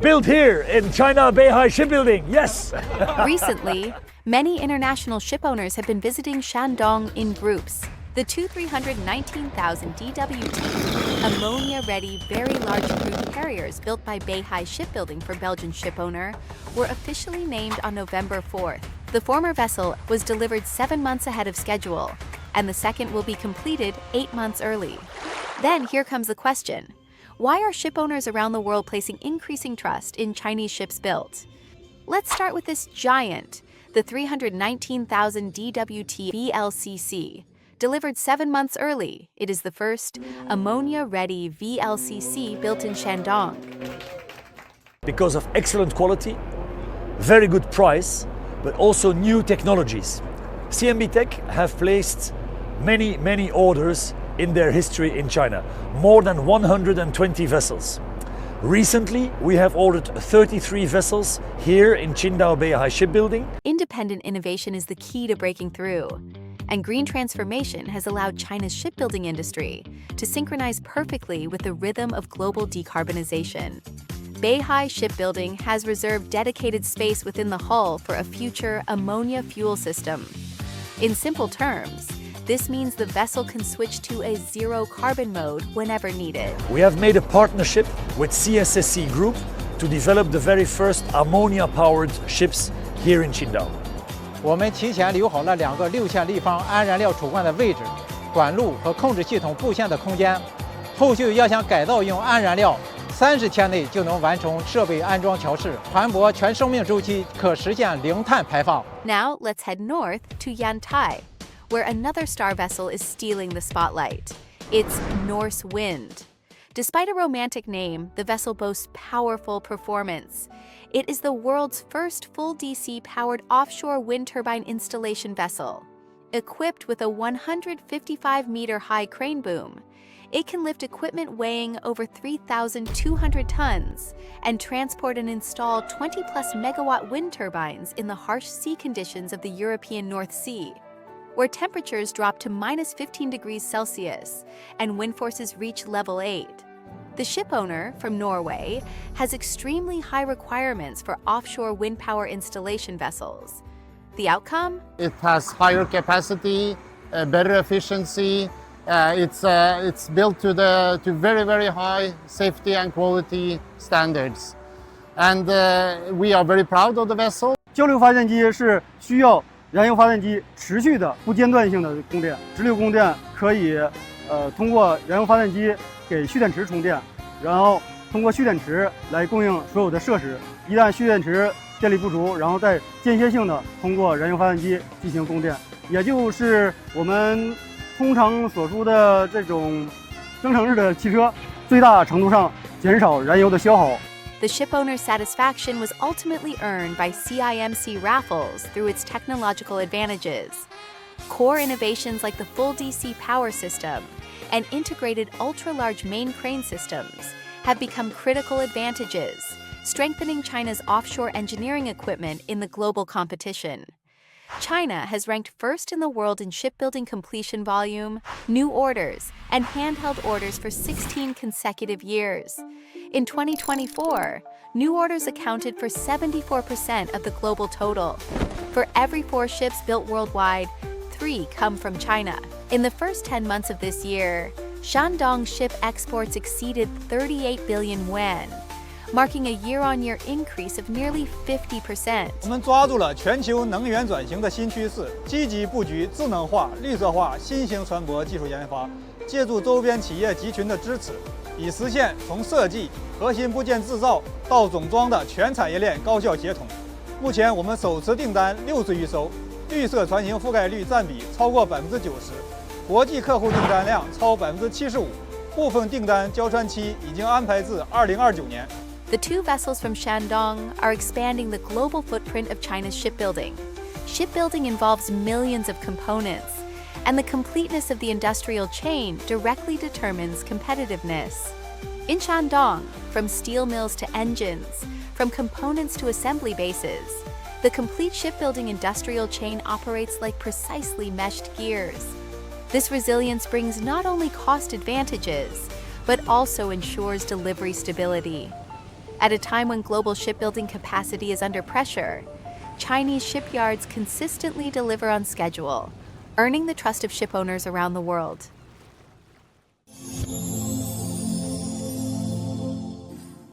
built here in China Beihai Shipbuilding, yes! Recently, many international ship owners have been visiting Shandong in groups. The two 319,000 DWT, ammonia-ready, very large crude carriers built by Beihai Shipbuilding for Belgian shipowner were officially named on November 4th. The former vessel was delivered 7 months ahead of schedule, and the second will be completed 8 months early. Then here comes the question. Why are ship owners around the world placing increasing trust in Chinese ships built? Let's start with this giant, the 319,000 DWT VLCC. Delivered 7 months early, it is the first ammonia-ready VLCC built in Shandong. Because of excellent quality, very good price, but also new technologies. CMB.TECH have placed many orders in their history in China, more than 120 vessels. Recently, we have ordered 33 vessels here in Qingdao Beihai Shipbuilding. Independent innovation is the key to breaking through, and green transformation has allowed China's shipbuilding industry to synchronize perfectly with the rhythm of global decarbonization. Beihai Shipbuilding has reserved dedicated space within the hull for a future ammonia fuel system. In simple terms, this means the vessel can switch to a zero-carbon mode whenever needed. We have made a partnership with CSSC Group to develop the very first ammonia-powered ships here in Qingdao. 我们提前留好了2个6线立方氨燃料储罐的位置、管路和控制系统布线的空间。后续要想改造用氨燃料，30天内就能完成设备安装调试，船舶全生命周期可实现零碳排放。Now let's head north to Yantai, where another star vessel is stealing the spotlight. It's Norse Wind. Despite a romantic name, the vessel boasts powerful performance. It is the world's first full DC-powered offshore wind turbine installation vessel. Equipped with a 155-meter-high crane boom, it can lift equipment weighing over 3,200 tons and transport and install 20-plus megawatt wind turbines in the harsh sea conditions of the European North Sea, where temperatures drop to minus 15 degrees Celsius and wind forces reach level 8. The shipowner, from Norway, has extremely high requirements for offshore wind power installation vessels. The outcome? It has higher capacity, better efficiency. It's built to very high safety and quality standards, and we are very proud of the vessel. 交流发电机是需要燃油发电机持续的不间断性的供电，直流供电可以通过燃油发电机给蓄电池充电，然后通过蓄电池来供应所有的设施。一旦蓄电池电力不足，然后再间歇性的通过燃油发电机进行供电，也就是我们通常所说的这种增程式的汽车，最大程度上减少燃油的消耗。The shipowner's satisfaction was ultimately earned by CIMC Raffles through its technological advantages. Core innovations like the full DC power system and integrated ultra-large main crane systems have become critical advantages, strengthening China's offshore engineering equipment in the global competition. China has ranked first in the world in shipbuilding completion volume, new orders, and handheld orders for 16 consecutive years. In 2024, new orders accounted for 74% of the global total. For every 4 ships built worldwide, 3 come from China. In the first 10 months of this year, Shandong ship exports exceeded 38 billion yuan, marking a year-on-year increase of nearly 50%. 我们抓住了全球能源转型的新趋势，积极布局智能化、绿色化新型船舶技术研发，借助周边企业集群的支持，以实现从设计、核心部件制造到总装的全产业链高效协同。目前我们手持订单60余艘，绿色船型覆盖率占比超过90%，国际客户订单量超75%，部分订单交船期已经安排至2029年。The 2 vessels from Shandong are expanding the global footprint of China's shipbuilding. Shipbuilding involves millions of components, and the completeness of the industrial chain directly determines competitiveness. In Shandong, from steel mills to engines, from components to assembly bases, the complete shipbuilding industrial chain operates like precisely meshed gears. This resilience brings not only cost advantages, but also ensures delivery stability. At a time when global shipbuilding capacity is under pressure, Chinese shipyards consistently deliver on schedule, earning the trust of shipowners around the world.